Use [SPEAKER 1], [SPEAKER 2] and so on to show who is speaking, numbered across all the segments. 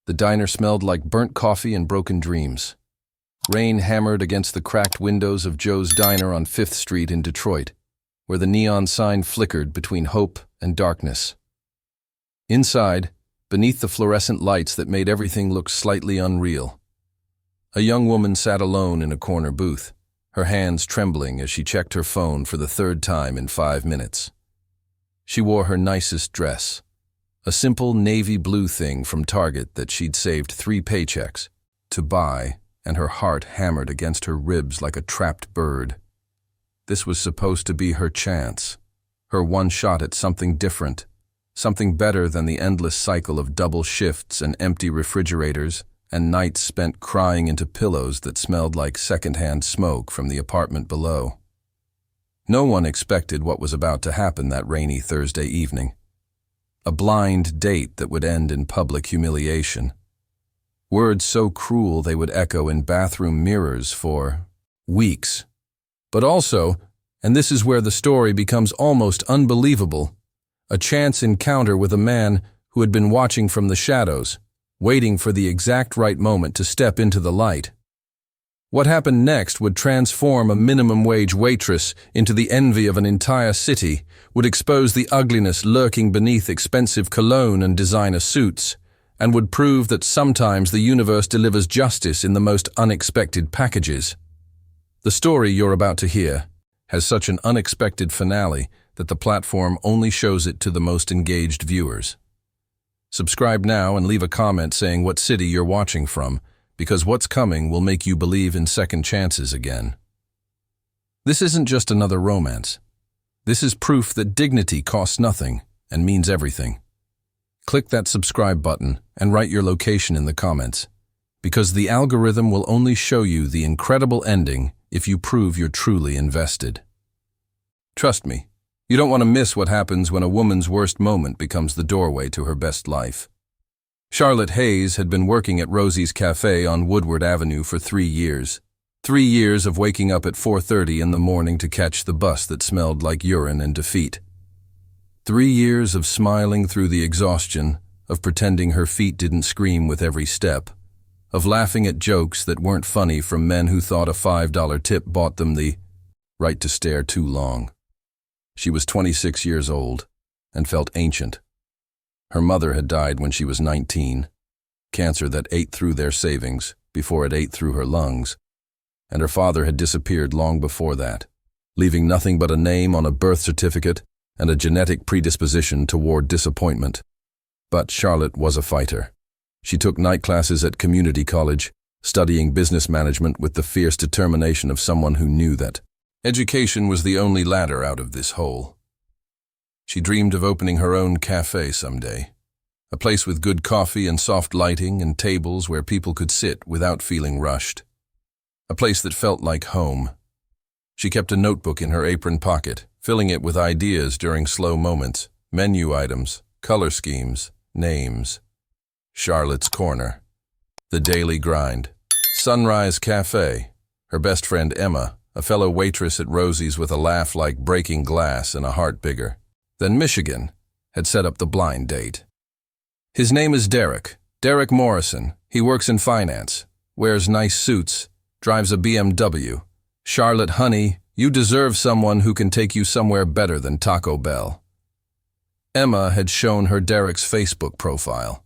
[SPEAKER 1] The diner smelled like burnt coffee and broken dreams. Rain hammered against the cracked windows of Joe's Diner on 5th Street in Detroit, where the neon sign flickered between hope and darkness. Inside, beneath the fluorescent lights that made everything look slightly unreal, a young woman sat alone in a corner booth, her hands trembling as she checked her phone for the 3rd time in 5 minutes. She wore her nicest dress, a simple navy blue thing from Target that she'd saved 3 paychecks to buy, and her heart hammered against her ribs like a trapped bird. This was supposed to be her chance, her one shot at something different, something better than the endless cycle of double shifts and empty refrigerators and nights spent crying into pillows that smelled like secondhand smoke from the apartment below. No one expected what was about to happen that rainy Thursday evening. A blind date that would end in public humiliation. Words so cruel they would echo in bathroom mirrors for weeks. But also, and this is where the story becomes almost unbelievable, a chance encounter with a man who had been watching from the shadows, waiting for the exact right moment to step into the light. What happened next would transform a minimum-wage waitress into the envy of an entire city, would expose the ugliness lurking beneath expensive cologne and designer suits, and would prove that sometimes the universe delivers justice in the most unexpected packages. The story you're about to hear has such an unexpected finale that the platform only shows it to the most engaged viewers. Subscribe now and leave a comment saying what city you're watching from, because what's coming will make you believe in second chances again. This isn't just another romance. This is proof that dignity costs nothing and means everything. Click that subscribe button and write your location in the comments, because the algorithm will only show you the incredible ending if you prove you're truly invested. Trust me, you don't want to miss what happens when a woman's worst moment becomes the doorway to her best life. Charlotte Hayes had been working at Rosie's Cafe on Woodward Avenue for 3 years. 3 years of waking up at 4:30 in the morning to catch the bus that smelled like urine and defeat. 3 years of smiling through the exhaustion, of pretending her feet didn't scream with every step, of laughing at jokes that weren't funny from men who thought a $5 tip bought them the right to stare too long. She was 26 years old and felt ancient. Her mother had died when she was 19, cancer that ate through their savings before it ate through her lungs, and her father had disappeared long before that, leaving nothing but a name on a birth certificate and a genetic predisposition toward disappointment. But Charlotte was a fighter. She took night classes at community college, studying business management with the fierce determination of someone who knew that education was the only ladder out of this hole. She dreamed of opening her own cafe someday, a place with good coffee and soft lighting and tables where people could sit without feeling rushed, a place that felt like home. She kept a notebook in her apron pocket, filling it with ideas during slow moments, menu items, color schemes, names. Charlotte's Corner, The Daily Grind, Sunrise Cafe, her best friend Emma, a fellow waitress at Rosie's with a laugh like breaking glass and a heart bigger. Then Michigan had set up the blind date. His name is Derek Morrison. He works in finance, wears nice suits, drives a BMW. Charlotte, honey, you deserve someone who can take you somewhere better than Taco Bell. Emma had shown her Derek's Facebook profile.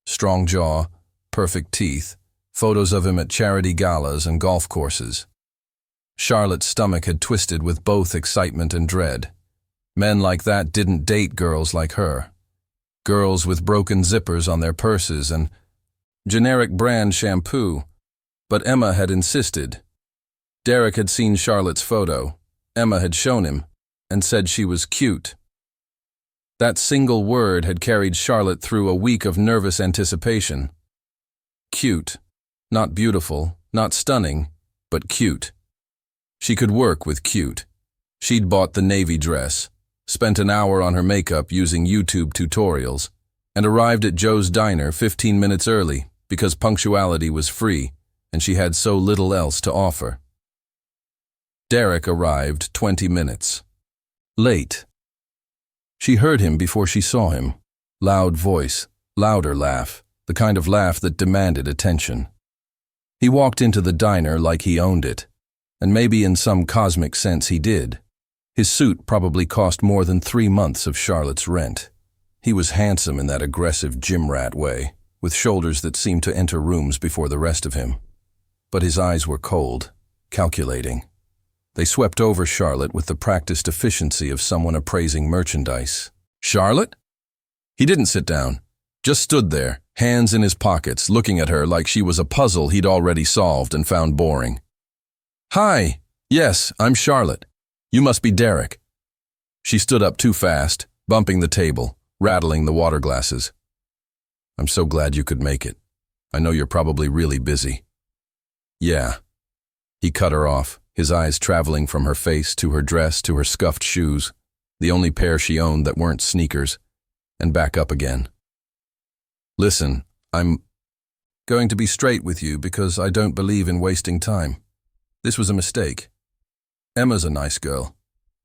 [SPEAKER 1] Strong jaw, perfect teeth, photos of him at charity galas and golf courses. Charlotte's stomach had twisted with both excitement and dread. Men like that didn't date girls like her. Girls with broken zippers on their purses and generic brand shampoo. But Emma had insisted. Derek had seen Charlotte's photo. Emma had shown him and said she was cute. That single word had carried Charlotte through a week of nervous anticipation. Cute. Not beautiful, not stunning, but cute. She could work with cute. She'd bought the navy dress, spent an hour on her makeup using YouTube tutorials, and arrived at Joe's Diner 15 minutes early because punctuality was free and she had so little else to offer. Derek arrived 20 minutes late. She heard him before she saw him. Loud voice, louder laugh, the kind of laugh that demanded attention. He walked into the diner like he owned it, and maybe in some cosmic sense he did. His suit probably cost more than 3 months of Charlotte's rent. He was handsome in that aggressive gym rat way, with shoulders that seemed to enter rooms before the rest of him. But his eyes were cold, calculating. They swept over Charlotte with the practiced efficiency of someone appraising merchandise. "Charlotte?" He didn't sit down, just stood there, hands in his pockets, looking at her like she was a puzzle he'd already solved and found boring. "Hi, yes, I'm Charlotte. You must be Derek." She stood up too fast, bumping the table, rattling the water glasses. "I'm so glad you could make it. I know you're probably really busy." "Yeah." He cut her off, his eyes traveling from her face to her dress to her scuffed shoes, the only pair she owned that weren't sneakers, and back up again. "Listen, I'm going to be straight with you because I don't believe in wasting time. This was a mistake. Emma's a nice girl,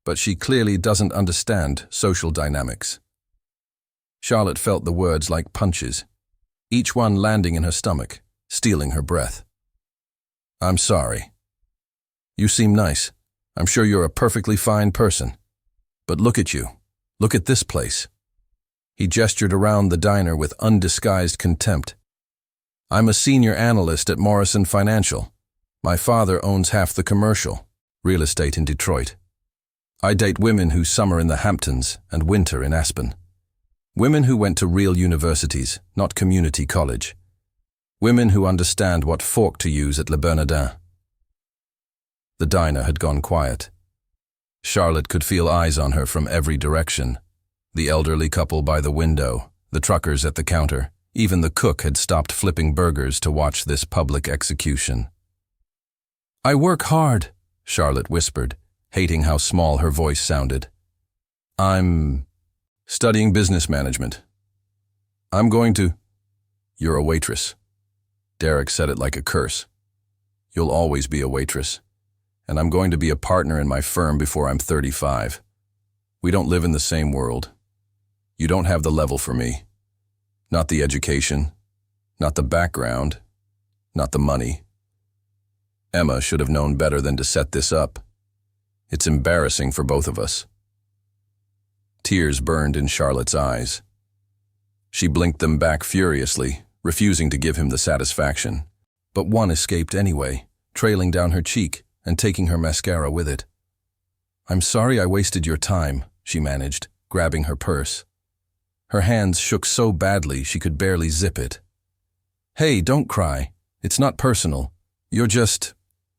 [SPEAKER 1] but she clearly doesn't understand social dynamics." Charlotte felt the words like punches, each one landing in her stomach, stealing her breath. "I'm sorry. You seem nice. I'm sure you're a perfectly fine person. But look at you. Look at this place." He gestured around the diner with undisguised contempt. "I'm a senior analyst at Morrison Financial. My father owns half the commercial real estate in Detroit. I date women who summer in the Hamptons and winter in Aspen. Women who went to real universities, not community college. Women who understand what fork to use at Le Bernardin." The diner had gone quiet. Charlotte could feel eyes on her from every direction. The elderly couple by the window, the truckers at the counter, even the cook had stopped flipping burgers to watch this public execution. "I work hard," Charlotte whispered, hating how small her voice sounded. "I'm studying business management. I'm going to—" "You're a waitress." Derek said it like a curse. "You'll always be a waitress. And I'm going to be a partner in my firm before I'm 35. We don't live in the same world. You don't have the level for me. Not the education, not the background, not the money. Emma should have known better than to set this up. It's embarrassing for both of us." Tears burned in Charlotte's eyes. She blinked them back furiously, refusing to give him the satisfaction. But one escaped anyway, trailing down her cheek and taking her mascara with it. "I'm sorry I wasted your time," she managed, grabbing her purse. Her hands shook so badly she could barely zip it. "Hey, don't cry. It's not personal. You're just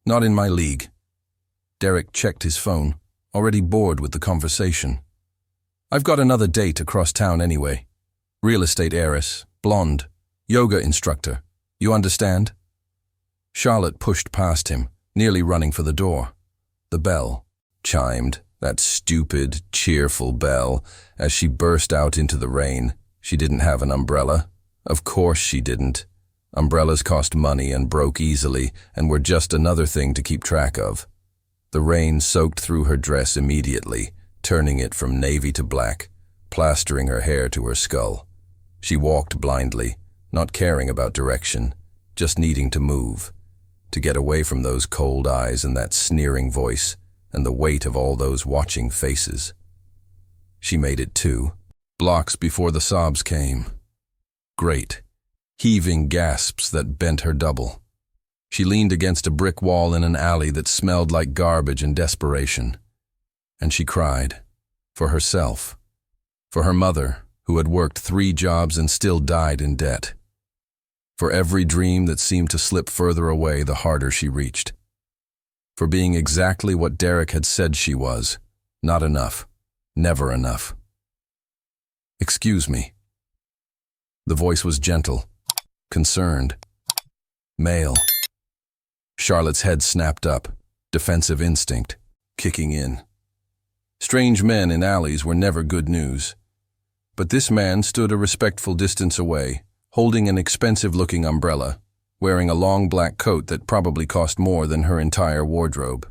[SPEAKER 1] not in my league." Derek checked his phone, already bored with the conversation. "I've got another date across town anyway. Real estate heiress, blonde, yoga instructor. You understand?" Charlotte pushed past him, nearly running for the door. The bell chimed, that stupid, cheerful bell, as she burst out into the rain. She didn't have an umbrella. Of course she didn't. Umbrellas cost money and broke easily and were just another thing to keep track of. The rain soaked through her dress immediately, turning it from navy to black, plastering her hair to her skull. She walked blindly, not caring about direction, just needing to move, to get away from those cold eyes and that sneering voice and the weight of all those watching faces. She made it too, blocks before the sobs came. Great, heaving gasps that bent her double. She leaned against a brick wall in an alley that smelled like garbage and desperation. And she cried. For herself. For her mother, who had worked 3 jobs and still died in debt. For every dream that seemed to slip further away the harder she reached. For being exactly what Derek had said she was. Not enough. Never enough. "Excuse me." The voice was gentle, concerned, male. Charlotte's head snapped up, defensive instinct, kicking in. Strange men in alleys were never good news. But this man stood a respectful distance away, holding an expensive-looking umbrella, wearing a long black coat that probably cost more than her entire wardrobe.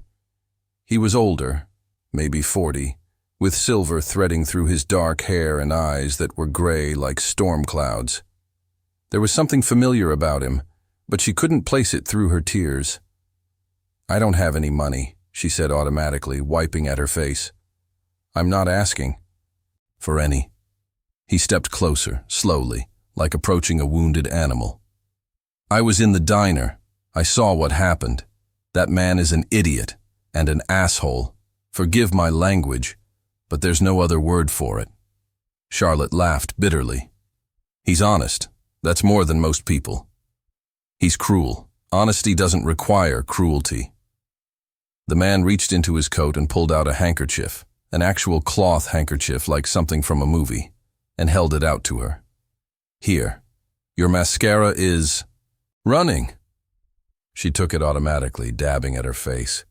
[SPEAKER 1] He was older, maybe 40, with silver threading through his dark hair and eyes that were gray like storm clouds. There was something familiar about him, but she couldn't place it through her tears. "I don't have any money," she said automatically, wiping at her face. "I'm not asking for any." He stepped closer, slowly, like approaching a wounded animal. "I was in the diner. I saw what happened. That man is an idiot and an asshole. Forgive my language, but there's no other word for it." Charlotte laughed bitterly. "He's honest. That's more than most people. He's cruel. Honesty doesn't require cruelty." The man reached into his coat and pulled out a handkerchief, an actual cloth handkerchief like something from a movie, and held it out to her. "Here, your mascara is running." She took it automatically, dabbing at her face.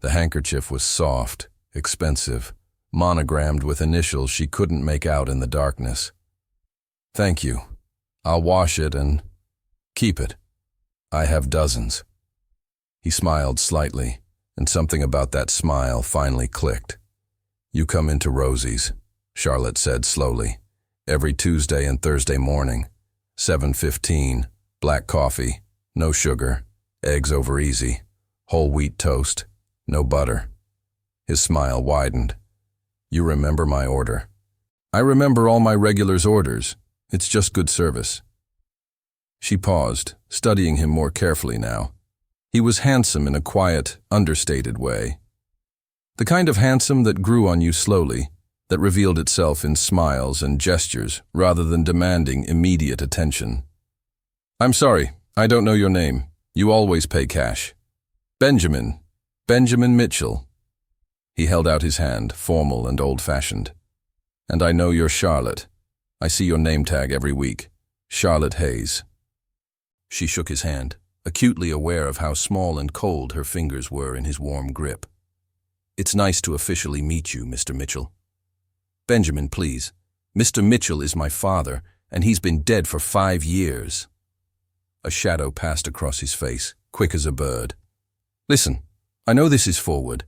[SPEAKER 1] The handkerchief was soft, expensive, monogrammed with initials she couldn't make out in the darkness. "Thank you. I'll wash it and keep it. I have dozens." He smiled slightly, and something about that smile finally clicked. "You come into Rosie's," Charlotte said slowly, "every Tuesday and Thursday morning, 7:15, black coffee, no sugar, eggs over easy, whole wheat toast, no butter." His smile widened. "You remember my order." "I remember all my regulars' orders. It's just good service." She paused, studying him more carefully now. He was handsome in a quiet, understated way. The kind of handsome that grew on you slowly, that revealed itself in smiles and gestures rather than demanding immediate attention. "I'm sorry, I don't know your name. You always pay cash." "Benjamin Mitchell." He held out his hand, formal and old-fashioned. "And I know you're Charlotte. I see your name tag every week. Charlotte Hayes." She shook his hand, acutely aware of how small and cold her fingers were in his warm grip. "It's nice to officially meet you, Mr. Mitchell." "Benjamin, please. Mr. Mitchell is my father, and he's been dead for 5 years. A shadow passed across his face, quick as a bird. "Listen, I know this is forward.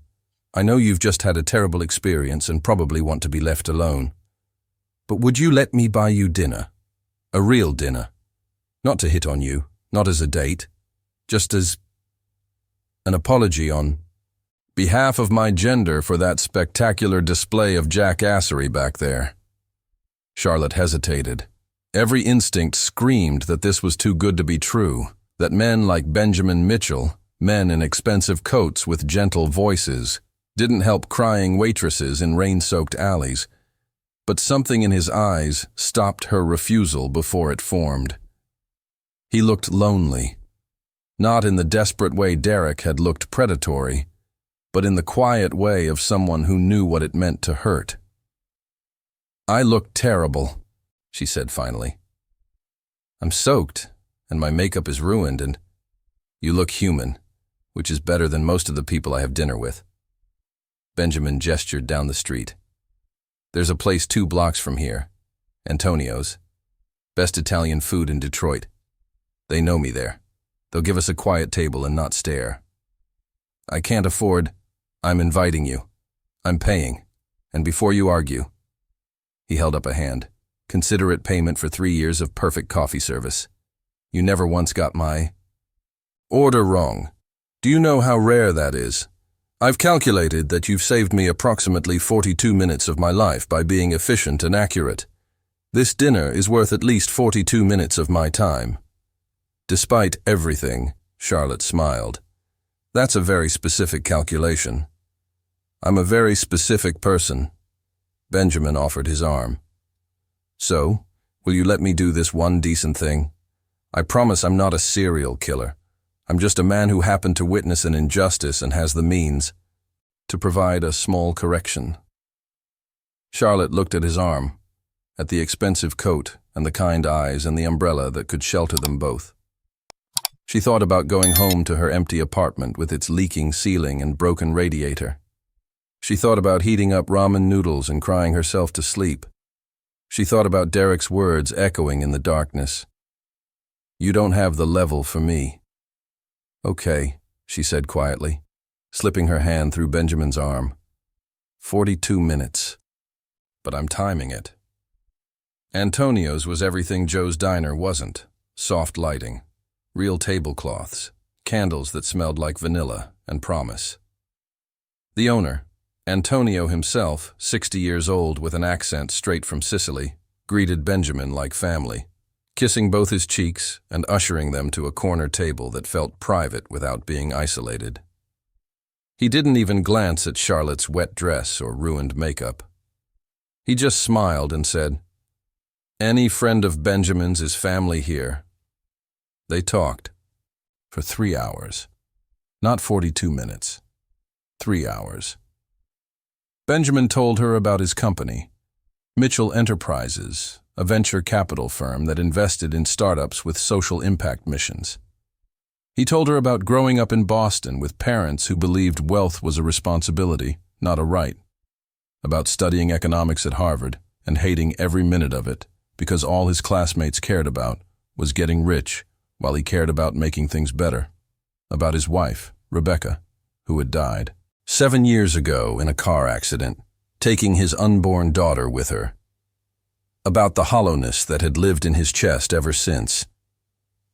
[SPEAKER 1] I know you've just had a terrible experience and probably want to be left alone. But would you let me buy you dinner? A real dinner. Not to hit on you, not as a date, just as an apology on behalf of my gender for that spectacular display of jackassery back there." Charlotte hesitated. Every instinct screamed that this was too good to be true, that men like Benjamin Mitchell, men in expensive coats with gentle voices, didn't help crying waitresses in rain-soaked alleys. But something in his eyes stopped her refusal before it formed. He looked lonely, not in the desperate way Derek had looked predatory, but in the quiet way of someone who knew what it meant to hurt. "I look terrible," she said finally. "I'm soaked, and my makeup is ruined, and you look human, which is better than most of the people I have dinner with." Benjamin gestured down the street. "There's a place 2 blocks from here, Antonio's. Best Italian food in Detroit. They know me there. They'll give us a quiet table and not stare. I can't afford. I'm inviting you. I'm paying. And before you argue." He held up a hand. "Considerate payment for 3 years of perfect coffee service. You never once got my order wrong. Do you know how rare that is? I've calculated that you've saved me approximately 42 minutes of my life by being efficient and accurate. This dinner is worth at least 42 minutes of my time." Despite everything, Charlotte smiled. "That's a very specific calculation." "I'm a very specific person." Benjamin offered his arm. "So, will you let me do this one decent thing? I promise I'm not a serial killer. I'm just a man who happened to witness an injustice and has the means to provide a small correction." Charlotte looked at his arm, at the expensive coat and the kind eyes and the umbrella that could shelter them both. She thought about going home to her empty apartment with its leaking ceiling and broken radiator. She thought about heating up ramen noodles and crying herself to sleep. She thought about Derek's words echoing in the darkness. "You don't have the level for me." "Okay," she said quietly, slipping her hand through Benjamin's arm. 42 minutes. But I'm timing it. Antonio's was everything Joe's Diner wasn't. soft lighting, real tablecloths, candles that smelled like vanilla and promise. The owner, Antonio himself, 60 years old with an accent straight from Sicily, greeted Benjamin like family, kissing both his cheeks and ushering them to a corner table that felt private without being isolated. He didn't even glance at Charlotte's wet dress or ruined makeup. He just smiled and said, "Any friend of Benjamin's is family here." They talked for 3 hours, not 42 minutes, 3 hours. Benjamin told her about his company, Mitchell Enterprises, a venture capital firm that invested in startups with social impact missions. He told her about growing up in Boston with parents who believed wealth was a responsibility, not a right, about studying economics at Harvard and hating every minute of it because all his classmates cared about was getting rich while he cared about making things better, about his wife, Rebecca, who had died 7 years ago in a car accident, taking his unborn daughter with her, about the hollowness that had lived in his chest ever since,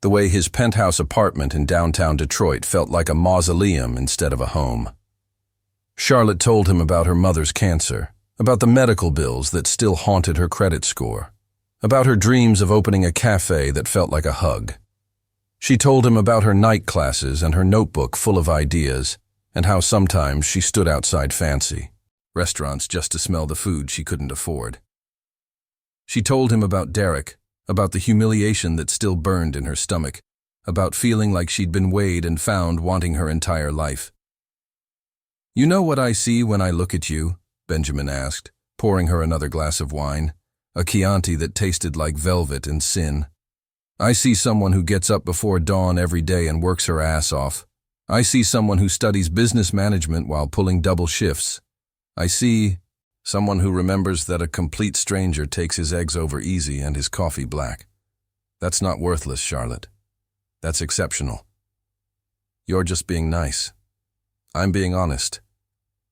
[SPEAKER 1] the way his penthouse apartment in downtown Detroit felt like a mausoleum instead of a home. Charlotte told him about her mother's cancer, about the medical bills that still haunted her credit score, about her dreams of opening a cafe that felt like a hug. She told him about her night classes and her notebook full of ideas, and how sometimes she stood outside fancy restaurants just to smell the food she couldn't afford. She told him about Derek, about the humiliation that still burned in her stomach, about feeling like she'd been weighed and found wanting her entire life. "You know what I see when I look at you?" Benjamin asked, pouring her another glass of wine, a Chianti that tasted like velvet and sin. "I see someone who gets up before dawn every day and works her ass off. I see someone who studies business management while pulling double shifts. I see someone who remembers that a complete stranger takes his eggs over easy and his coffee black. That's not worthless, Charlotte. That's exceptional. You're just being nice. I'm being honest.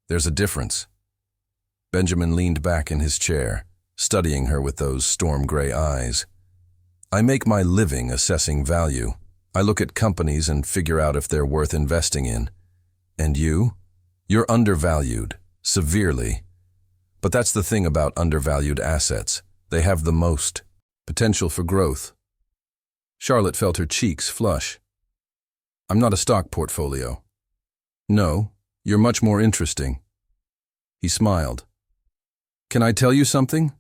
[SPEAKER 1] There's a difference." Benjamin leaned back in his chair, studying her with those storm-gray eyes. "I make my living assessing value. I look at companies and figure out if they're worth investing in. And you? You're undervalued, severely. But that's the thing about undervalued assets. They have the most potential for growth." Charlotte felt her cheeks flush. "I'm not a stock portfolio." "No, you're much more interesting." He smiled. "Can I tell you something?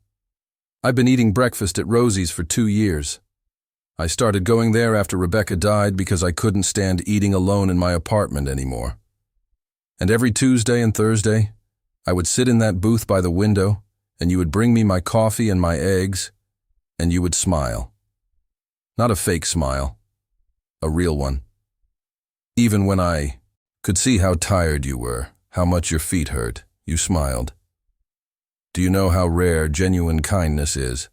[SPEAKER 1] I've been eating breakfast at Rosie's for 2 years. I started going there after Rebecca died because I couldn't stand eating alone in my apartment anymore. And every Tuesday and Thursday, I would sit in that booth by the window, and you would bring me my coffee and my eggs, and you would smile. Not a fake smile, a real one. Even when I could see how tired you were, how much your feet hurt, you smiled. Do you know how rare genuine kindness is?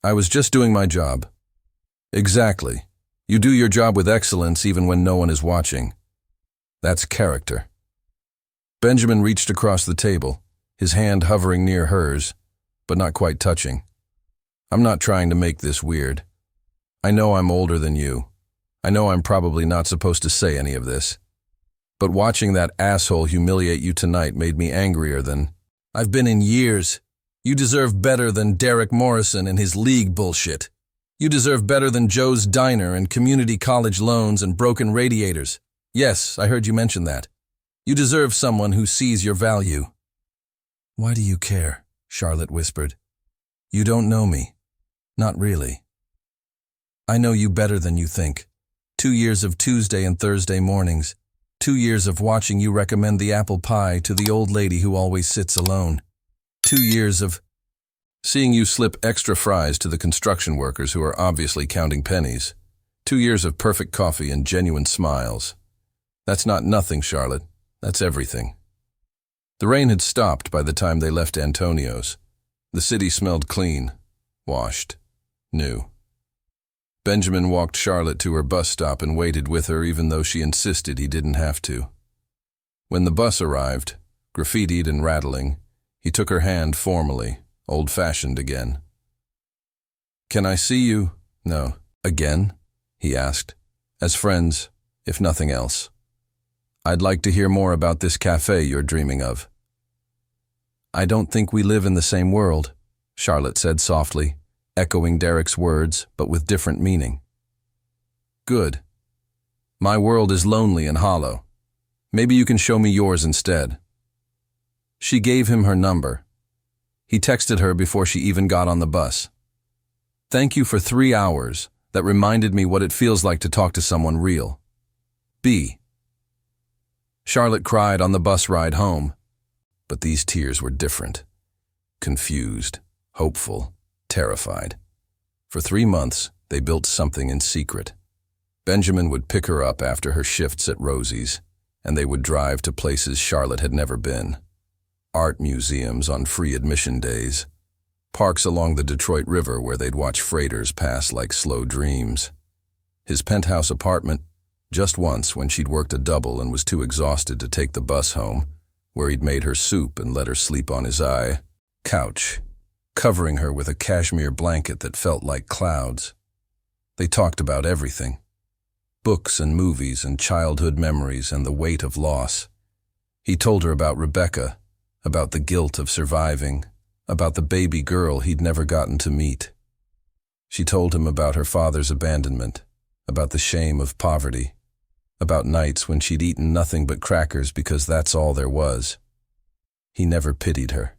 [SPEAKER 1] I was just doing my job." "Exactly. You do your job with excellence even when no one is watching. That's character." Benjamin reached across the table, his hand hovering near hers, but not quite touching. "I'm not trying to make this weird. I know I'm older than you. I know I'm probably not supposed to say any of this. But watching that asshole humiliate you tonight made me angrier than I've been in years. You deserve better than Derek Morrison and his league bullshit. You deserve better than Joe's Diner and community college loans and broken radiators. Yes, I heard you mention that. You deserve someone who sees your value." "Why do you care?" Charlotte whispered. "You don't know me. Not really. I know you better than you think. 2 years of Tuesday and Thursday mornings. 2 years of watching you recommend the apple pie to the old lady who always sits alone. 2 years of seeing you slip extra fries to the construction workers who are obviously counting pennies. 2 years of perfect coffee and genuine smiles. That's not nothing, Charlotte. That's everything." The rain had stopped by the time they left Antonio's. The city smelled clean, washed, new. Benjamin walked Charlotte to her bus stop and waited with her even though she insisted he didn't have to. When the bus arrived, graffitied and rattling, he took her hand formally, old-fashioned again. "Can I see you?" "No, Again? He asked. As friends, if nothing else. I'd like to hear more about this cafe you're dreaming of. I don't think we live in the same world, Charlotte said softly, echoing Derek's words, but with different meaning. Good. My world is lonely and hollow. Maybe you can show me yours instead. She gave him her number. He texted her before she even got on the bus. Thank you for 3 hours. That reminded me what it feels like to talk to someone real. B. Charlotte cried on the bus ride home, but these tears were different. Confused, hopeful, terrified. For 3 months, they built something in secret. Benjamin would pick her up after her shifts at Rosie's, and they would drive to places Charlotte had never been. Art museums on free admission days. Parks along the Detroit River where they'd watch freighters pass like slow dreams. His penthouse apartment, just once when she'd worked a double and was too exhausted to take the bus home, where he'd made her soup and let her sleep on his couch, covering her with a cashmere blanket that felt like clouds. They talked about everything. Books and movies and childhood memories and the weight of loss. He told her about Rebecca, about the guilt of surviving, about the baby girl he'd never gotten to meet. She told him about her father's abandonment, about the shame of poverty, about nights when she'd eaten nothing but crackers because that's all there was. He never pitied her,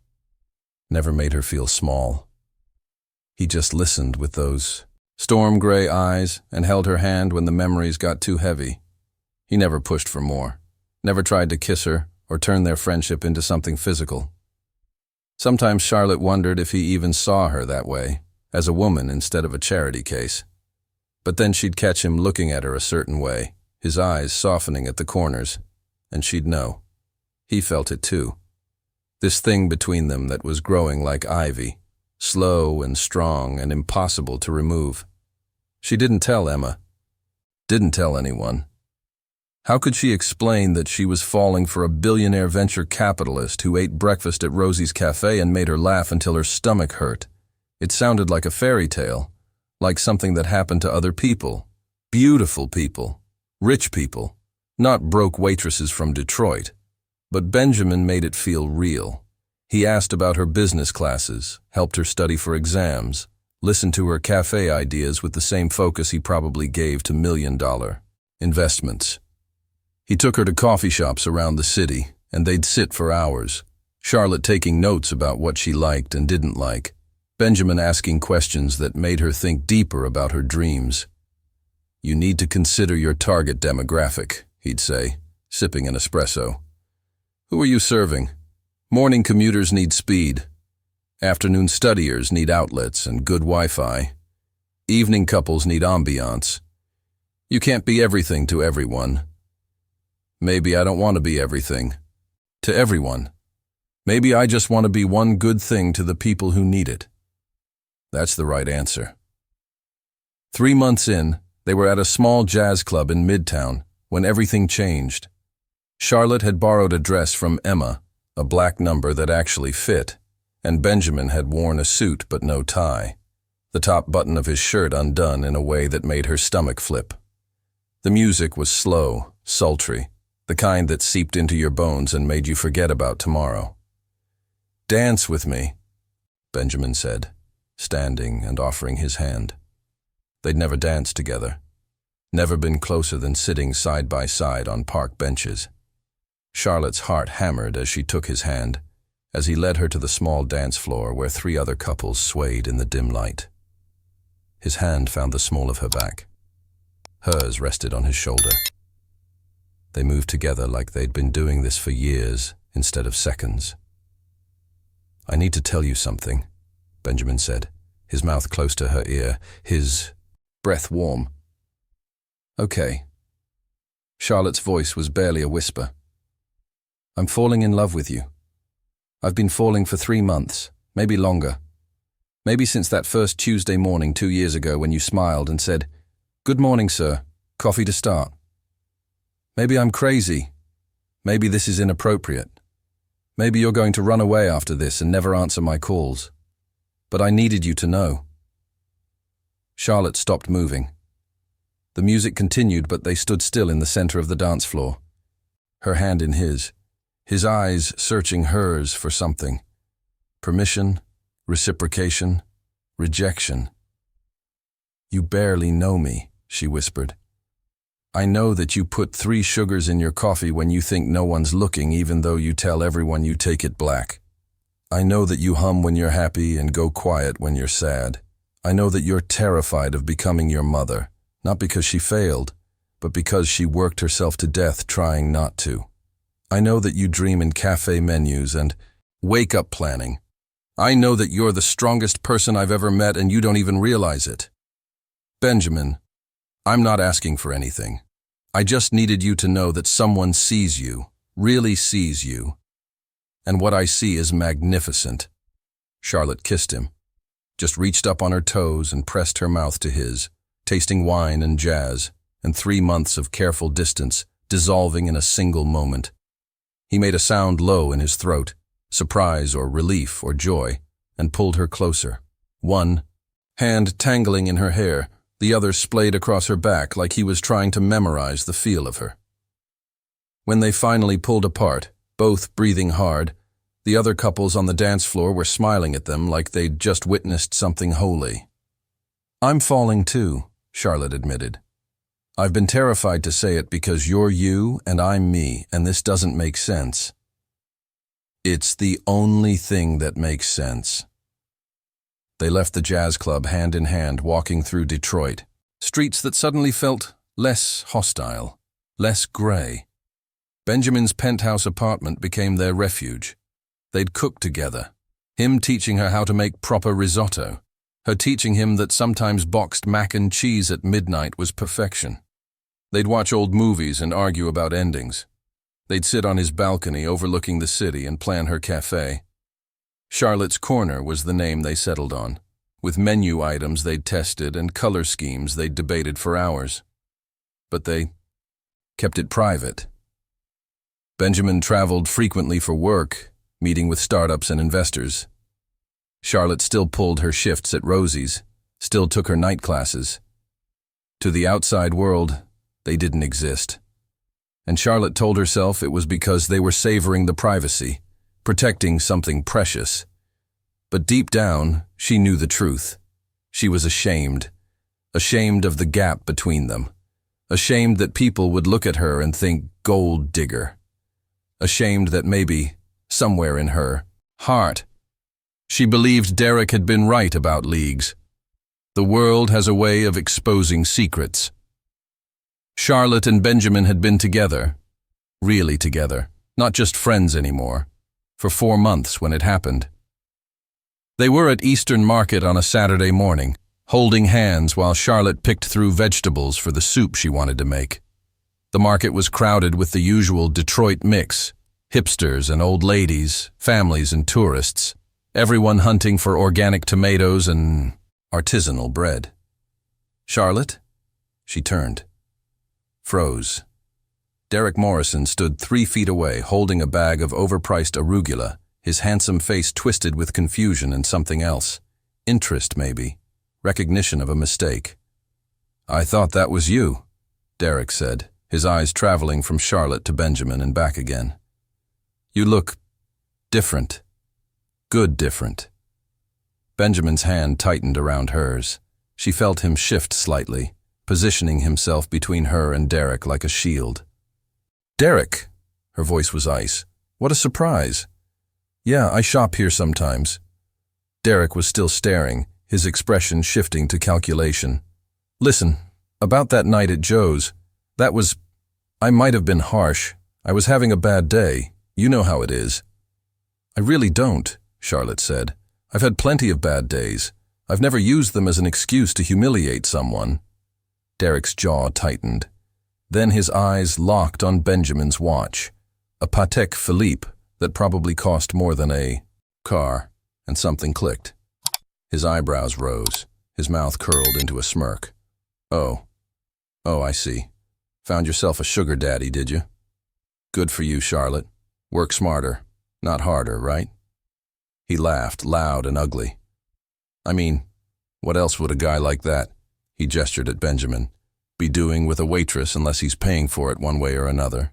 [SPEAKER 1] never made her feel small. He just listened with those storm-gray eyes and held her hand when the memories got too heavy. He never pushed for more, never tried to kiss her or turn their friendship into something physical. Sometimes Charlotte wondered if he even saw her that way, as a woman instead of a charity case. But then she'd catch him looking at her a certain way, his eyes softening at the corners, and she'd know. He felt it too. This thing between them that was growing like ivy, slow and strong and impossible to remove. She didn't tell Emma. Didn't tell anyone. How could she explain that she was falling for a billionaire venture capitalist who ate breakfast at Rosie's cafe and made her laugh until her stomach hurt? It sounded like a fairy tale, like something that happened to other people, beautiful people, rich people, not broke waitresses from Detroit. But Benjamin made it feel real. He asked about her business classes, helped her study for exams, listened to her cafe ideas with the same focus he probably gave to million-dollar investments. He took her to coffee shops around the city, and they'd sit for hours, Charlotte taking notes about what she liked and didn't like, Benjamin asking questions that made her think deeper about her dreams. You need to consider your target demographic, he'd say, sipping an espresso. Who are you serving? Morning commuters need speed. Afternoon studiers need outlets and good Wi-Fi. Evening couples need ambiance. You can't be everything to everyone. Maybe I don't want to be everything. To everyone. Maybe I just want to be one good thing to the people who need it. That's the right answer. 3 months in, they were at a small jazz club in Midtown when everything changed. Charlotte had borrowed a dress from Emma, a black number that actually fit, and Benjamin had worn a suit but no tie, the top button of his shirt undone in a way that made her stomach flip. The music was slow, sultry, the kind that seeped into your bones and made you forget about tomorrow. Dance with me, Benjamin said, standing and offering his hand. They'd never danced together, never been closer than sitting side by side on park benches. Charlotte's heart hammered as she took his hand, as he led her to the small dance floor where 3 other couples swayed in the dim light. His hand found the small of her back. Hers rested on his shoulder. They moved together like they'd been doing this for years instead of seconds. I need to tell you something, Benjamin said, his mouth close to her ear, his breath warm. Okay. Charlotte's voice was barely a whisper. I'm falling in love with you. I've been falling for 3 months, maybe longer. Maybe since that first Tuesday morning 2 years ago when you smiled and said, "Good morning, sir. Coffee to start." Maybe I'm crazy. Maybe this is inappropriate. Maybe you're going to run away after this and never answer my calls. But I needed you to know. Charlotte stopped moving, The music continued, but they stood still in the center of the dance floor. Her hand in his eyes searching hers for something. Permission, reciprocation, rejection. "You barely know me," she whispered. "I know that you put 3 sugars in your coffee when you think no one's looking, even though you tell everyone you take it black. I know that you hum when you're happy and go quiet when you're sad. I know that you're terrified of becoming your mother, not because she failed, but because she worked herself to death trying not to. I know that you dream in cafe menus and wake-up planning. I know that you're the strongest person I've ever met and you don't even realize it. Benjamin, I'm not asking for anything. I just needed you to know that someone sees you, really sees you. And what I see is magnificent." Charlotte kissed him, just reached up on her toes and pressed her mouth to his, tasting wine and jazz, and 3 months of careful distance dissolving in a single moment. He made a sound low in his throat, surprise or relief or joy, and pulled her closer. One hand tangling in her hair, the other splayed across her back like he was trying to memorize the feel of her. When they finally pulled apart, both breathing hard, the other couples on the dance floor were smiling at them like they'd just witnessed something holy. "I'm falling too," Charlotte admitted. "I've been terrified to say it because you're you and I'm me, and this doesn't make sense. It's the only thing that makes sense." They left the jazz club hand in hand, walking through Detroit, streets that suddenly felt less hostile, less gray. Benjamin's penthouse apartment became their refuge. They'd cook together, him teaching her how to make proper risotto, her teaching him that sometimes boxed mac and cheese at midnight was perfection. They'd watch old movies and argue about endings. They'd sit on his balcony overlooking the city and plan her cafe. Charlotte's Corner was the name they settled on, with menu items they'd tested and color schemes they'd debated for hours. But they kept it private. Benjamin traveled frequently for work, meeting with startups and investors. Charlotte still pulled her shifts at Rosie's, still took her night classes. To the outside world, they didn't exist. And Charlotte told herself it was because they were savoring the privacy, protecting something precious. But deep down, she knew the truth. She was ashamed of the gap between them, ashamed that people would look at her and think gold digger, ashamed that maybe, somewhere in her heart, she believed Derek had been right about leagues. The world has a way of exposing secrets. Charlotte and Benjamin had been together, really together, not just friends anymore, for 4 months when it happened. They were at Eastern Market on a Saturday morning, holding hands while Charlotte picked through vegetables for the soup she wanted to make. The market was crowded with the usual Detroit mix, hipsters and old ladies, families and tourists, everyone hunting for organic tomatoes and artisanal bread. "Charlotte?" She turned. Froze. Derek Morrison stood 3 feet away, holding a bag of overpriced arugula, his handsome face twisted with confusion and something else. Interest, maybe. Recognition of a mistake. "I thought that was you," Derek said, his eyes traveling from Charlotte to Benjamin and back again. "You look different. Good different." Benjamin's hand tightened around hers. She felt him shift slightly, positioning himself between her and Derek like a shield. "Derek!" Her voice was ice. "What a surprise." "Yeah, I shop here sometimes." Derek was still staring, his expression shifting to calculation. "Listen, about that night at Joe's, I might have been harsh. I was having a bad day. You know how it is." "I really don't," Charlotte said. "I've had plenty of bad days. I've never used them as an excuse to humiliate someone." Derek's jaw tightened. Then his eyes locked on Benjamin's watch, a Patek Philippe that probably cost more than a car, and something clicked. His eyebrows rose, his mouth curled into a smirk. Oh, I see. Found yourself a sugar daddy, did you? Good for you, Charlotte. Work smarter, not harder, right?" He laughed, loud and ugly. "I mean, what else would a guy like that?" He gestured at Benjamin. be doing with a waitress unless he's paying for it one way or another.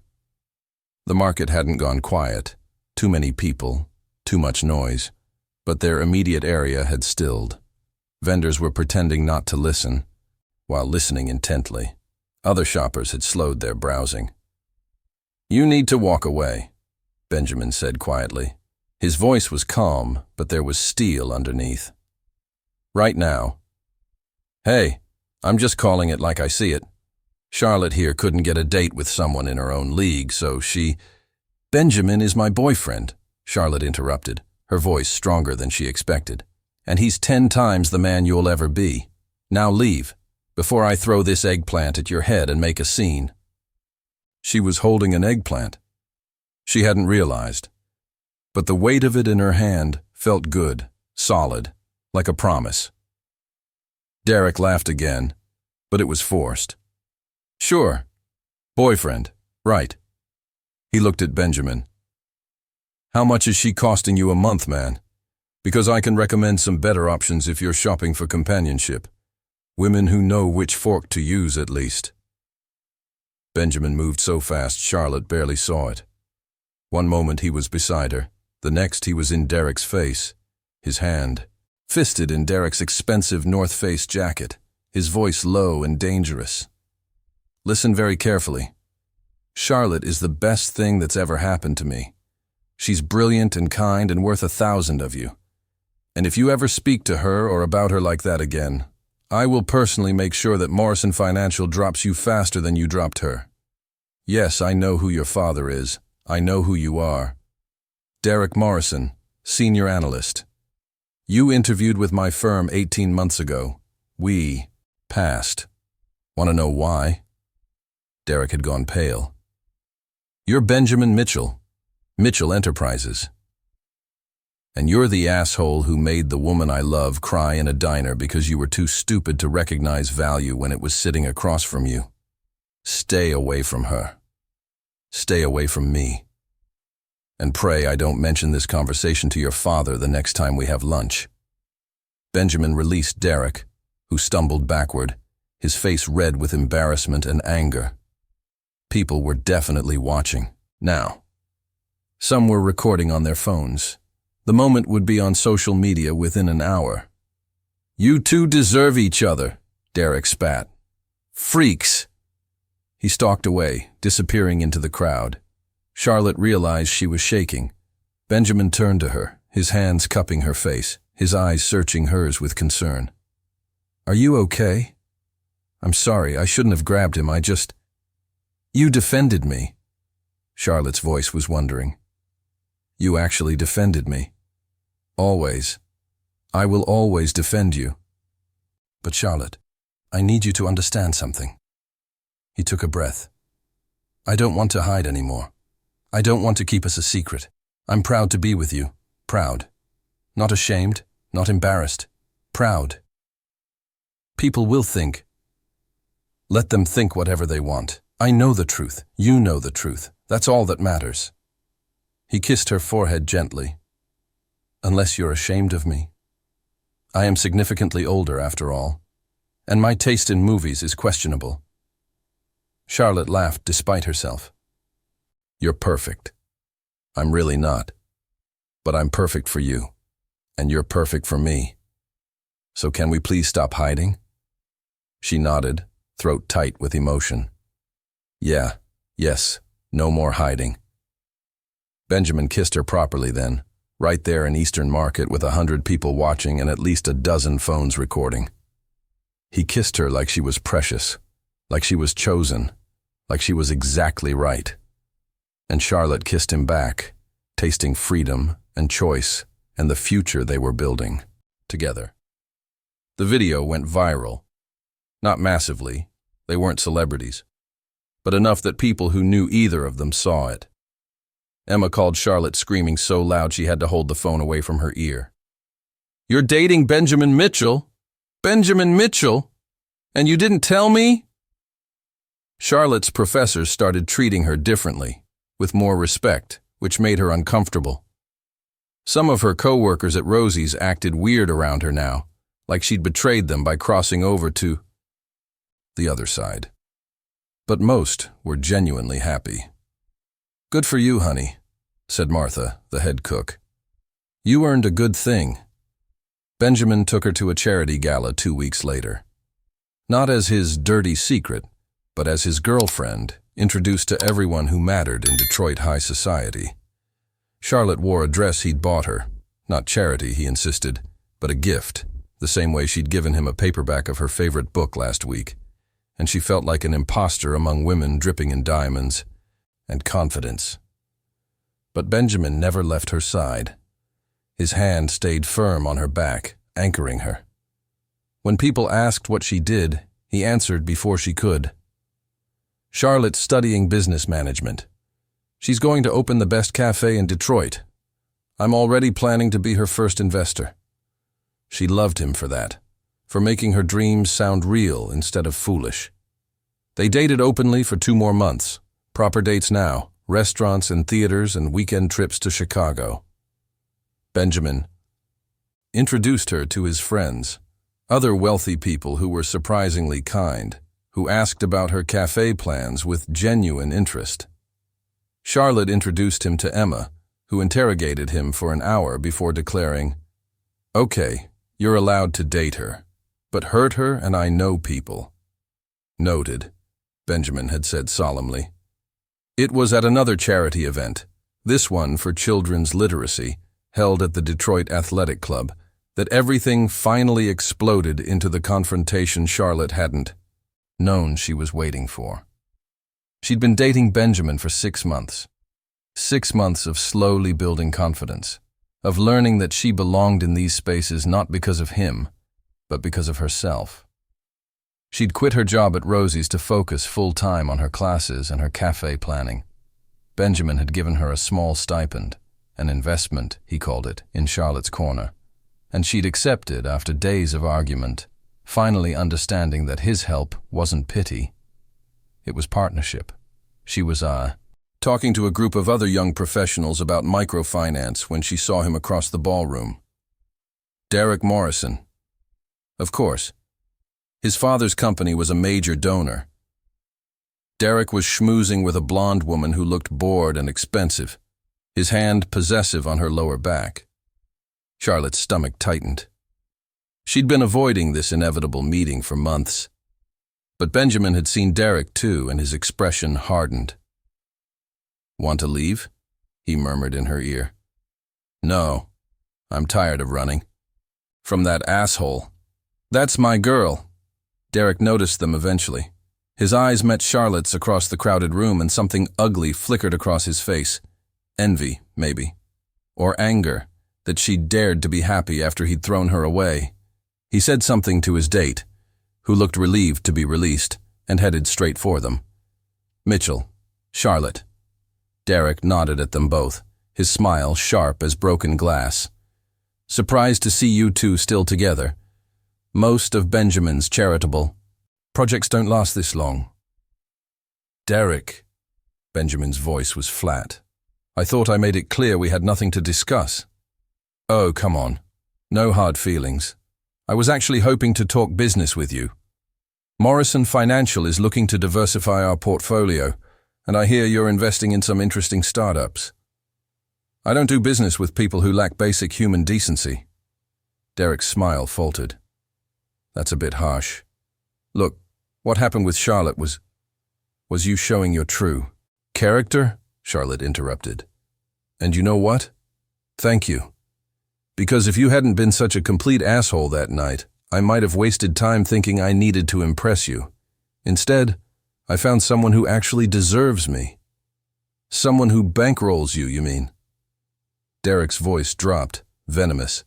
[SPEAKER 1] The market hadn't gone quiet. Too many people, too much noise, but their immediate area had stilled. Vendors were pretending not to listen, while listening intently. Other shoppers had slowed their browsing. "You need to walk away," Benjamin said quietly. His voice was calm, but there was steel underneath. "Right now." "Hey, I'm just calling it like I see it. Charlotte here couldn't get a date with someone in her own league, so she—" "Benjamin is my boyfriend," Charlotte interrupted, her voice stronger than she expected. "And he's 10 times the man you'll ever be. Now leave, before I throw this eggplant at your head and make a scene." She was holding an eggplant. She hadn't realized. But the weight of it in her hand felt good, solid, like a promise. Derek laughed again, but it was forced. "Sure. Boyfriend, right." He looked at Benjamin. "How much is she costing you a month, man? Because I can recommend some better options if you're shopping for companionship. Women who know which fork to use, at least." Benjamin moved so fast Charlotte barely saw it. One moment he was beside her, the next he was in Derek's face, his hand fisted in Derek's expensive North Face jacket, his voice low and dangerous. "Listen very carefully. Charlotte is the best thing that's ever happened to me. She's brilliant and kind and worth 1,000 of you. And if you ever speak to her or about her like that again, I will personally make sure that Morrison Financial drops you faster than you dropped her. Yes, I know who your father is. I know who you are. Derek Morrison, senior analyst. You interviewed with my firm 18 months ago. We passed. Want to know why?" Derek had gone pale. "You're Benjamin Mitchell, Mitchell Enterprises. And you're the asshole who made the woman I love cry in a diner because you were too stupid to recognize value when it was sitting across from you. Stay away from her. Stay away from me. And pray I don't mention this conversation to your father the next time we have lunch." Benjamin released Derek, who stumbled backward, his face red with embarrassment and anger. People were definitely watching. Now. Some were recording on their phones. The moment would be on social media within an hour. "You two deserve each other," Derek spat. "Freaks." He stalked away, disappearing into the crowd. Charlotte realized she was shaking. Benjamin turned to her, his hands cupping her face, his eyes searching hers with concern. "Are you okay?" "I'm sorry, I shouldn't have grabbed him, You defended me." Charlotte's voice was wondering. "You actually defended me. Always. I will always defend you. But Charlotte, I need you to understand something." He took a breath. "I don't want to hide anymore. I don't want to keep us a secret. I'm proud to be with you. Proud. Not ashamed, not embarrassed. Proud. People will think. Let them think whatever they want. I know the truth. You know the truth. That's all that matters." He kissed her forehead gently. "Unless you're ashamed of me. I am significantly older after all, and my taste in movies is questionable." Charlotte laughed despite herself. "You're perfect. I'm really not. But I'm perfect for you, and you're perfect for me. So can we please stop hiding?" She nodded, throat tight with emotion. Yes, no more hiding." Benjamin kissed her properly then, right there in Eastern Market with 100 people watching and at least a dozen phones recording. He kissed her like she was precious, like she was chosen, like she was exactly right. And Charlotte kissed him back, tasting freedom and choice and the future they were building together. The video went viral. Not massively, they weren't celebrities, but enough that people who knew either of them saw it. Emma called Charlotte screaming so loud she had to hold the phone away from her ear. "You're dating Benjamin Mitchell? Benjamin Mitchell? And you didn't tell me?" Charlotte's professors started treating her differently, with more respect, which made her uncomfortable. Some of her co-workers at Rosie's acted weird around her now, like she'd betrayed them by crossing over to the other side. But most were genuinely happy. "Good for you, honey," said Martha, the head cook. "You earned a good thing." Benjamin took her to a charity gala 2 weeks later. Not as his dirty secret, but as his girlfriend, introduced to everyone who mattered in Detroit high society. Charlotte wore a dress he'd bought her. Not charity, he insisted, but a gift, the same way she'd given him a paperback of her favorite book last week. And she felt like an imposter among women dripping in diamonds and confidence. But Benjamin never left her side. His hand stayed firm on her back, anchoring her. When people asked what she did, he answered before she could. "Charlotte's studying business management. She's going to open the best cafe in Detroit. I'm already planning to be her first investor." She loved him for that, for making her dreams sound real instead of foolish. They dated openly for 2 more months. Proper dates now, restaurants and theaters and weekend trips to Chicago. Benjamin introduced her to his friends, other wealthy people who were surprisingly kind, who asked about her cafe plans with genuine interest. Charlotte introduced him to Emma, who interrogated him for an hour before declaring, "Okay, you're allowed to date her, but hurt her and I know people." "Noted," Benjamin had said solemnly. It was at another charity event, this one for children's literacy, held at the Detroit Athletic Club, that everything finally exploded into the confrontation Charlotte hadn't known she was waiting for. She'd been dating Benjamin for 6 months. 6 months of slowly building confidence, of learning that she belonged in these spaces not because of him, but because of herself. She'd quit her job at Rosie's to focus full-time on her classes and her cafe planning. Benjamin had given her a small stipend, an investment, he called it, in Charlotte's corner, and she'd accepted after days of argument, finally understanding that his help wasn't pity. It was partnership. She was talking to a group of other young professionals about microfinance when she saw him across the ballroom. Derek Morrison. Of course. His father's company was a major donor. Derek was schmoozing with a blonde woman who looked bored and expensive, his hand possessive on her lower back. Charlotte's stomach tightened. She'd been avoiding this inevitable meeting for months. But Benjamin had seen Derek too, and his expression hardened. "Want to leave?" he murmured in her ear. "No, I'm tired of running. From that asshole." "That's my girl." Derek noticed them eventually. His eyes met Charlotte's across the crowded room, and something ugly flickered across his face. Envy, maybe. Or anger, that she'd dared to be happy after he'd thrown her away. He said something to his date, who looked relieved to be released, and headed straight for them. "Mitchell, Charlotte." Derek nodded at them both, his smile sharp as broken glass. "Surprised to see you two still together. Most of Benjamin's charitable projects don't last this long." "Derek," Benjamin's voice was flat. "I thought I made it clear we had nothing to discuss." "Oh, come on. No hard feelings. I was actually hoping to talk business with you. Morrison Financial is looking to diversify our portfolio, and I hear you're investing in some interesting startups. I don't do business with people who lack basic human decency." Derek's smile faltered. "That's a bit harsh. Look, what happened with Charlotte was you showing your true character," Charlotte interrupted. "And you know what? Thank you. Because if you hadn't been such a complete asshole that night, I might have wasted time thinking I needed to impress you. Instead, I found someone who actually deserves me. Someone who bankrolls you, you mean?" Derek's voice dropped, venomous.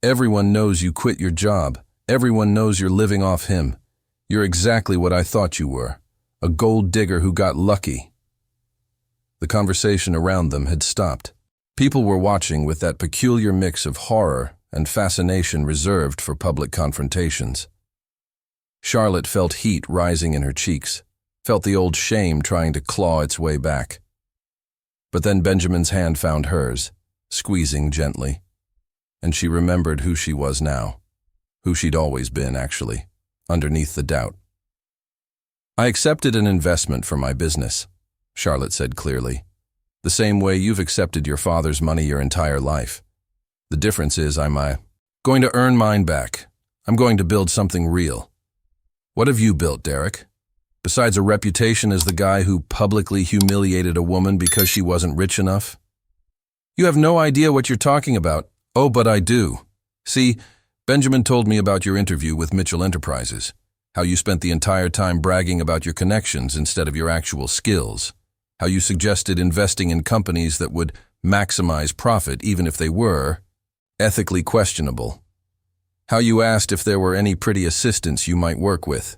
[SPEAKER 1] "Everyone knows you quit your job. Everyone knows you're living off him. You're exactly what I thought you were, a gold digger who got lucky." The conversation around them had stopped. People were watching with that peculiar mix of horror and fascination reserved for public confrontations. Charlotte felt heat rising in her cheeks, felt the old shame trying to claw its way back. But then Benjamin's hand found hers, squeezing gently, and she remembered who she was now, who she'd always been, actually, underneath the doubt. I accepted an investment for my business, Charlotte said clearly. The same way you've accepted your father's money your entire life. The difference is I'm going to earn mine back. I'm going to build something real. What have you built, Derek? Besides a reputation as the guy who publicly humiliated a woman because she wasn't rich enough? You have no idea what you're talking about. Oh, but I do. See, Benjamin told me about your interview with Mitchell Enterprises, how you spent the entire time bragging about your connections instead of your actual skills, how you suggested investing in companies that would maximize profit even if they were ethically questionable, how you asked if there were any pretty assistants you might work with.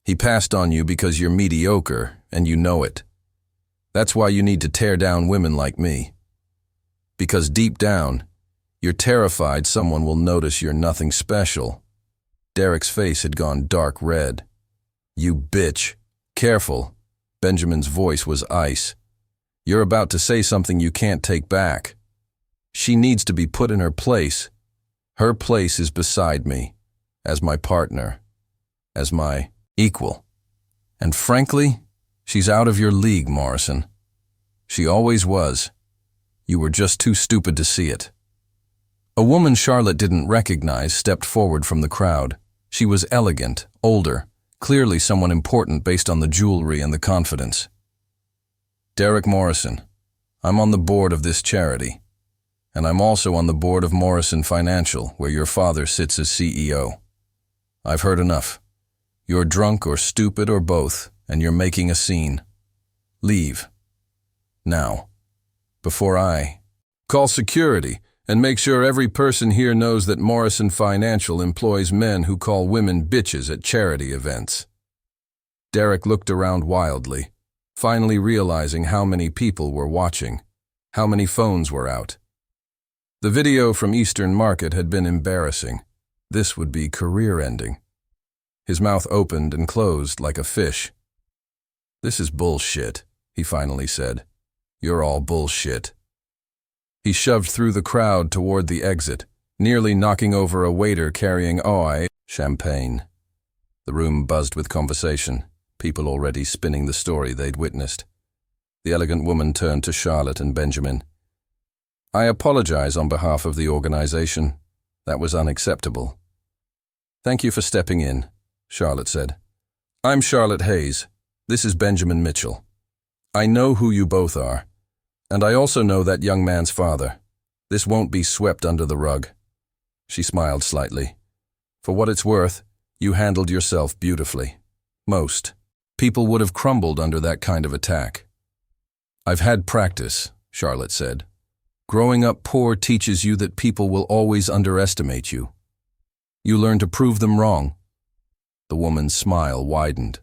[SPEAKER 1] He passed on you because you're mediocre, and you know it. That's why you need to tear down women like me. Because deep down, you're terrified someone will notice you're nothing special. Derek's face had gone dark red. You bitch. Careful. Benjamin's voice was ice. You're about to say something you can't take back. She needs to be put in her place. Her place is beside me, as my partner, as my equal. And frankly, she's out of your league, Morrison. She always was. You were just too stupid to see it. A woman Charlotte didn't recognize stepped forward from the crowd. She was elegant, older, clearly someone important based on the jewelry and the confidence. Derek Morrison. I'm on the board of this charity. And I'm also on the board of Morrison Financial, where your father sits as CEO. I've heard enough. You're drunk or stupid or both, and you're making a scene. Leave. Now. Before I call security and make sure every person here knows that Morrison Financial employs men who call women bitches at charity events. Derek looked around wildly, finally realizing how many people were watching, how many phones were out. The video from Eastern Market had been embarrassing. This would be career-ending. His mouth opened and closed like a fish. This is bullshit, he finally said. You're all bullshit. He shoved through the crowd toward the exit, nearly knocking over a waiter carrying champagne. The room buzzed with conversation, people already spinning the story they'd witnessed. The elegant woman turned to Charlotte and Benjamin. I apologize on behalf of the organization. That was unacceptable. Thank you for stepping in, Charlotte said. I'm Charlotte Hayes. This is Benjamin Mitchell. I know who you both are. And I also know that young man's father. This won't be swept under the rug. She smiled slightly. For what it's worth, you handled yourself beautifully. Most people would have crumbled under that kind of attack. I've had practice, Charlotte said. Growing up poor teaches you that people will always underestimate you. You learn to prove them wrong. The woman's smile widened.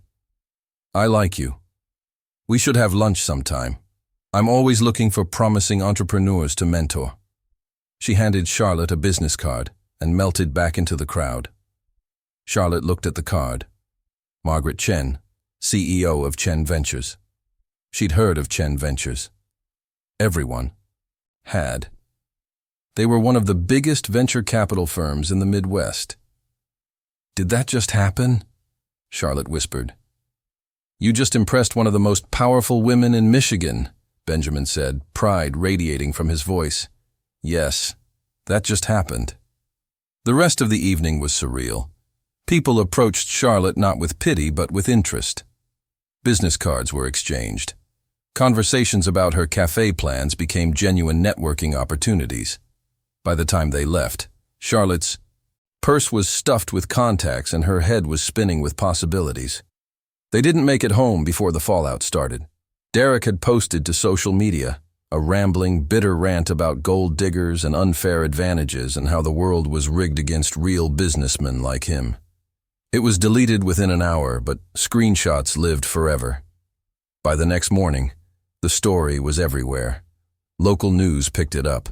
[SPEAKER 1] I like you. We should have lunch sometime. I'm always looking for promising entrepreneurs to mentor. She handed Charlotte a business card and melted back into the crowd. Charlotte looked at the card. Margaret Chen, CEO of Chen Ventures. She'd heard of Chen Ventures. Everyone had. They were one of the biggest venture capital firms in the Midwest. Did that just happen? Charlotte whispered. You just impressed one of the most powerful women in Michigan, Benjamin said, pride radiating from his voice. Yes, that just happened. The rest of the evening was surreal. People approached Charlotte not with pity but with interest. Business cards were exchanged. Conversations about her cafe plans became genuine networking opportunities. By the time they left, Charlotte's purse was stuffed with contacts and her head was spinning with possibilities. They didn't make it home before the fallout started. Derek had posted to social media a rambling, bitter rant about gold diggers and unfair advantages and how the world was rigged against real businessmen like him. It was deleted within an hour, but screenshots lived forever. By the next morning, the story was everywhere. Local news picked it up.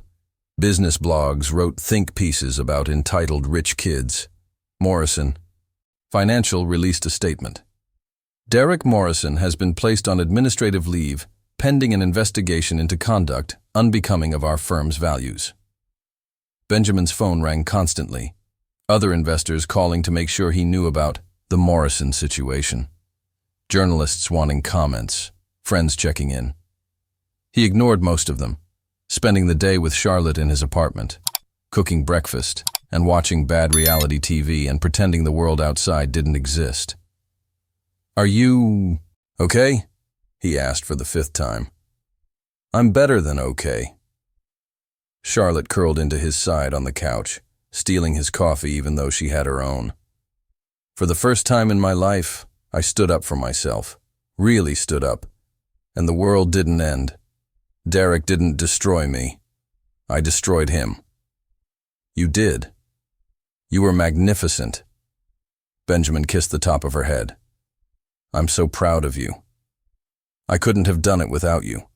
[SPEAKER 1] Business blogs wrote think pieces about entitled rich kids. Morrison Financial released a statement. Derek Morrison has been placed on administrative leave pending an investigation into conduct unbecoming of our firm's values. Benjamin's phone rang constantly, other investors calling to make sure he knew about the Morrison situation. journalists wanting comments, friends checking in. He ignored most of them, spending the day with Charlotte in his apartment, cooking breakfast and watching bad reality TV and pretending the world outside didn't exist. "Are you okay?" he asked for the 5th time. "I'm better than okay." Charlotte curled into his side on the couch, stealing his coffee even though she had her own. "For the first time in my life, I stood up for myself, really stood up, and the world didn't end. Derek didn't destroy me. I destroyed him." "You did. You were magnificent." Benjamin kissed the top of her head. "I'm so proud of you. I couldn't have done it without you.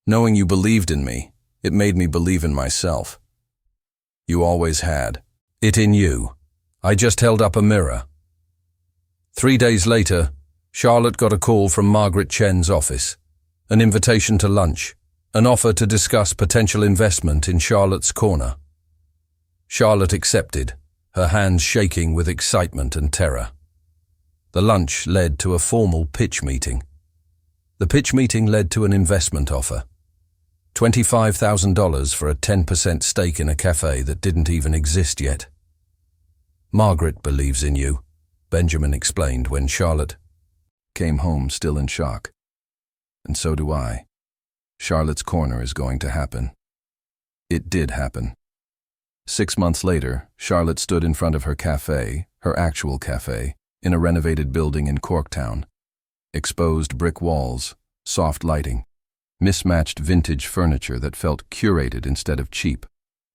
[SPEAKER 1] Knowing you believed in me, it made me believe in myself. You always had it in you. I just held up a mirror." 3 days later, Charlotte got a call from Margaret Chen's office, an invitation to lunch, an offer to discuss potential investment in Charlotte's corner. Charlotte accepted, her hands shaking with excitement and terror. The lunch led to a formal pitch meeting. The pitch meeting led to an investment offer. $25,000 for a 10% stake in a cafe that didn't even exist yet. "Margaret believes in you," Benjamin explained when Charlotte came home still in shock. "And so do I. Charlotte's corner is going to happen." It did happen. 6 months later, Charlotte stood in front of her cafe, her actual cafe, in a renovated building in Corktown. Exposed brick walls, soft lighting, mismatched vintage furniture that felt curated instead of cheap.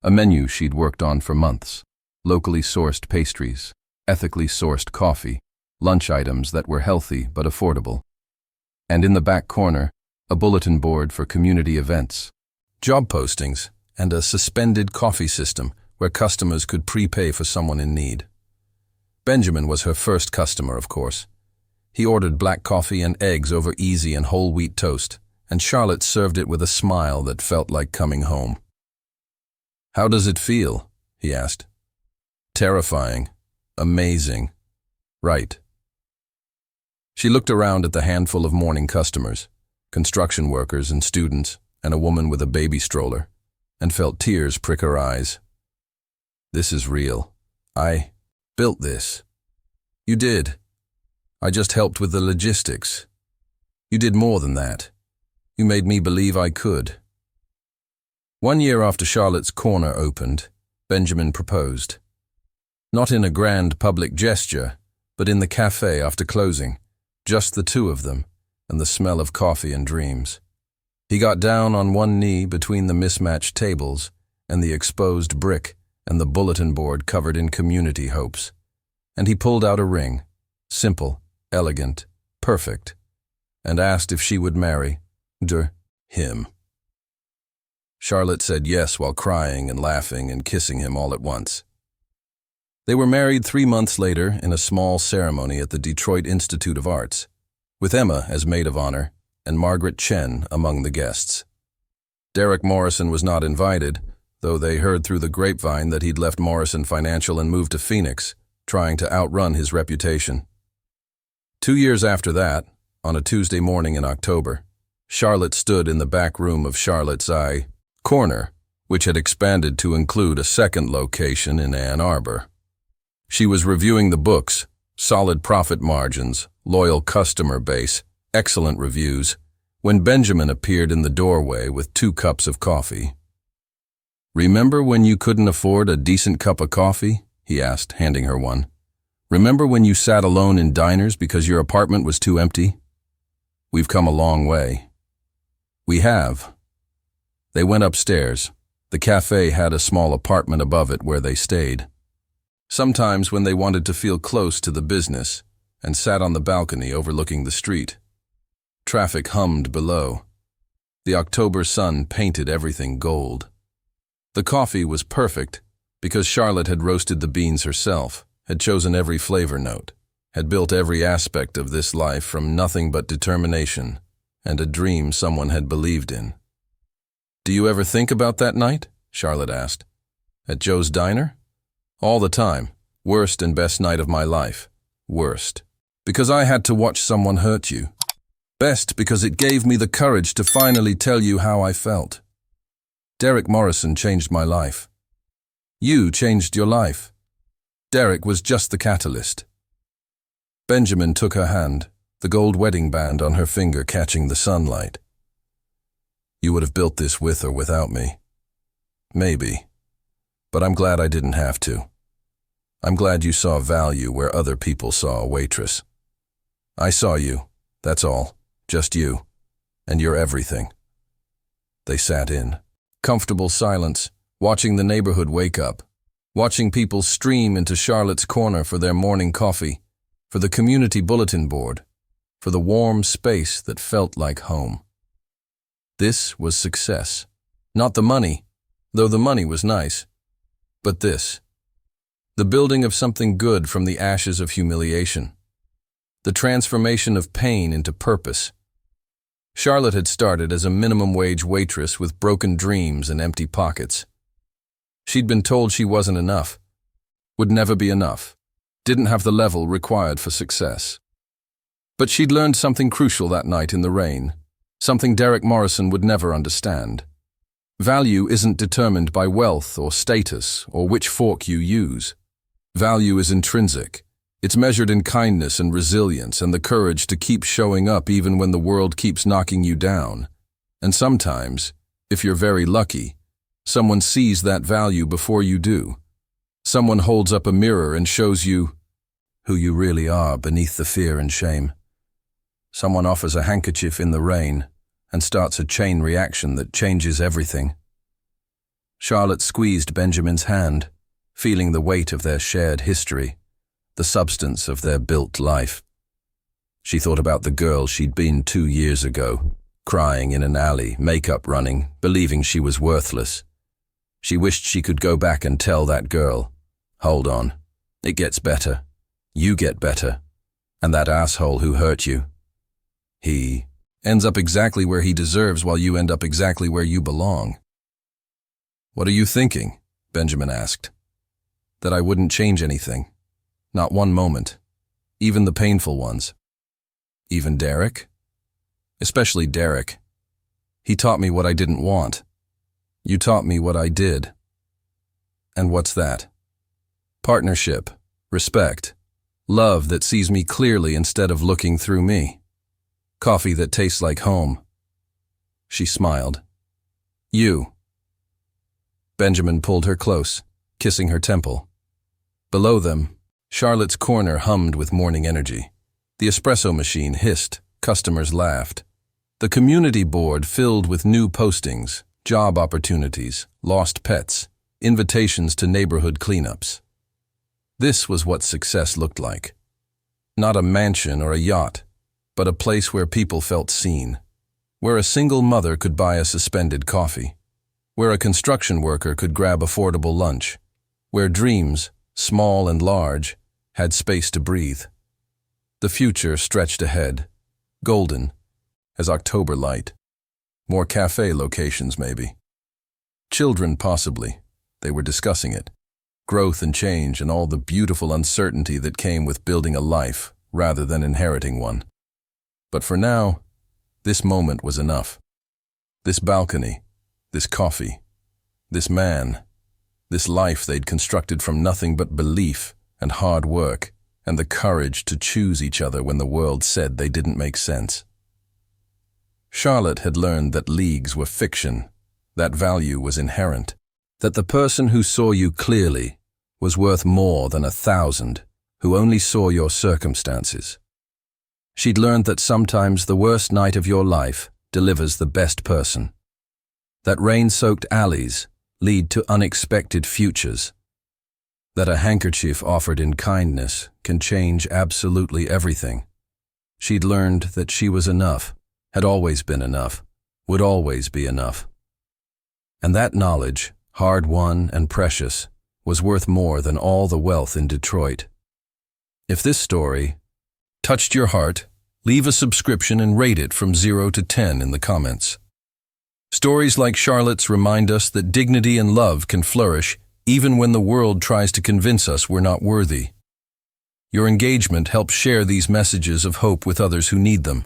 [SPEAKER 1] A menu she'd worked on for months. Locally sourced pastries, ethically sourced coffee, lunch items that were healthy but affordable. And in the back corner, a bulletin board for community events, job postings, and a suspended coffee system where customers could prepay for someone in need. Benjamin was her first customer, of course. He ordered black coffee and eggs over easy and whole wheat toast, and Charlotte served it with a smile that felt like coming home. "How does it feel?" he asked. "Terrifying. Amazing. Right." She looked around at the handful of morning customers, construction workers and students, and a woman with a baby stroller, and felt tears prick her eyes. "This is real. I built this." "You did. I just helped with the logistics. You did more than that. You made me believe I could." 1 year after Charlotte's corner opened, Benjamin proposed. Not in a grand public gesture, but in the cafe after closing, just the two of them, and the smell of coffee and dreams. He got down on one knee between the mismatched tables and the exposed brick and the bulletin board covered in community hopes, and he pulled out a ring, simple, elegant, perfect, and asked if she would marry him. Charlotte said yes while crying and laughing and kissing him all at once. They were married 3 months later in a small ceremony at the Detroit Institute of Arts, with Emma as maid of honor and Margaret Chen among the guests. Derek Morrison was not invited, though they heard through the grapevine that he'd left Morrison Financial and moved to Phoenix, trying to outrun his reputation. 2 years after that, on a Tuesday morning in October, Charlotte stood in the back room of Charlotte's corner, which had expanded to include a second location in Ann Arbor. She was reviewing the books, solid profit margins, loyal customer base, excellent reviews, when Benjamin appeared in the doorway with 2 cups of coffee. "Remember when you couldn't afford a decent cup of coffee?" he asked, handing her one. "Remember when you sat alone in diners because your apartment was too empty? We've come a long way." "We have." They went upstairs. The cafe had a small apartment above it where they stayed. Sometimes when they wanted to feel close to the business, and sat on the balcony overlooking the street. Traffic hummed below. The October sun painted everything gold. The coffee was perfect because Charlotte had roasted the beans herself, had chosen every flavor note, had built every aspect of this life from nothing but determination and a dream someone had believed in. "Do you ever think about that night?" Charlotte asked. "At Joe's diner?" "All the time. Worst and best night of my life. Worst." because I had to watch someone hurt you. Best because it gave me the courage to finally tell you how I felt. Derek Morrison changed my life. You changed your life. Derek was just the catalyst. Benjamin took her hand, the gold wedding band on her finger catching the sunlight. You would have built this with or without me. Maybe. But I'm glad I didn't have to. I'm glad you saw value where other people saw a waitress. I saw you, that's all, just you, and you're everything. They sat in comfortable silence, watching the neighborhood wake up, watching people stream into Charlotte's corner for their morning coffee, for the community bulletin board, for the warm space that felt like home. This was success. Not the money, though the money was nice, but this. The building of something good from the ashes of humiliation. The transformation of pain into purpose. Charlotte had started as a minimum-wage waitress with broken dreams and empty pockets. She'd been told she wasn't enough, would never be enough, didn't have the level required for success. But she'd learned something crucial that night in the rain, something Derek Morrison would never understand. Value isn't determined by wealth or status or which fork you use. Value is intrinsic. It's measured in kindness and resilience and the courage to keep showing up even when the world keeps knocking you down. And sometimes, if you're very lucky, someone sees that value before you do. Someone holds up a mirror and shows you who you really are beneath the fear and shame. Someone offers a handkerchief in the rain and starts a chain reaction that changes everything. Charlotte squeezed Benjamin's hand, feeling the weight of their shared history, the substance of their built life. She thought about the girl she'd been 2 years ago, crying in an alley, makeup running, believing she was worthless. She wished she could go back and tell that girl, hold on, it gets better. You get better. And that asshole who hurt you, he ends up exactly where he deserves while you end up exactly where you belong. What are you thinking? Benjamin asked. That I wouldn't change anything. Not one moment. Even the painful ones. Even Derek? Especially Derek. He taught me what I didn't want. You taught me what I did. And what's that? Partnership, respect, love that sees me clearly instead of looking through me. Coffee that tastes like home. She smiled. You. Benjamin pulled her close, kissing her temple. Below them, Charlotte's corner hummed with morning energy. The espresso machine hissed, customers laughed. The community board filled with new postings, job opportunities, lost pets, invitations to neighborhood cleanups. This was what success looked like. Not a mansion or a yacht, but a place where people felt seen, where a single mother could buy a suspended coffee, where a construction worker could grab affordable lunch, where dreams, small and large, had space to breathe. The future stretched ahead, golden, as October light. More cafe locations, maybe. Children, possibly. They were discussing it. Growth and change and all the beautiful uncertainty that came with building a life rather than inheriting one. But for now, this moment was enough. This balcony, this coffee, this man, this life they'd constructed from nothing but belief and hard work and the courage to choose each other when the world said they didn't make sense. Charlotte had learned that leagues were fiction, that value was inherent, that the person who saw you clearly was worth more than 1,000 who only saw your circumstances. She'd learned that sometimes the worst night of your life delivers the best person, that rain-soaked alleys lead to unexpected futures, that a handkerchief offered in kindness can change absolutely everything. She'd learned that she was enough, had always been enough, would always be enough. And that knowledge, hard-won and precious, was worth more than all the wealth in Detroit. If this story touched your heart, leave a subscription and rate it from 0 to 10 in the comments. Stories like Charlotte's remind us that dignity and love can flourish even when the world tries to convince us we're not worthy. Your engagement helps share these messages of hope with others who need them.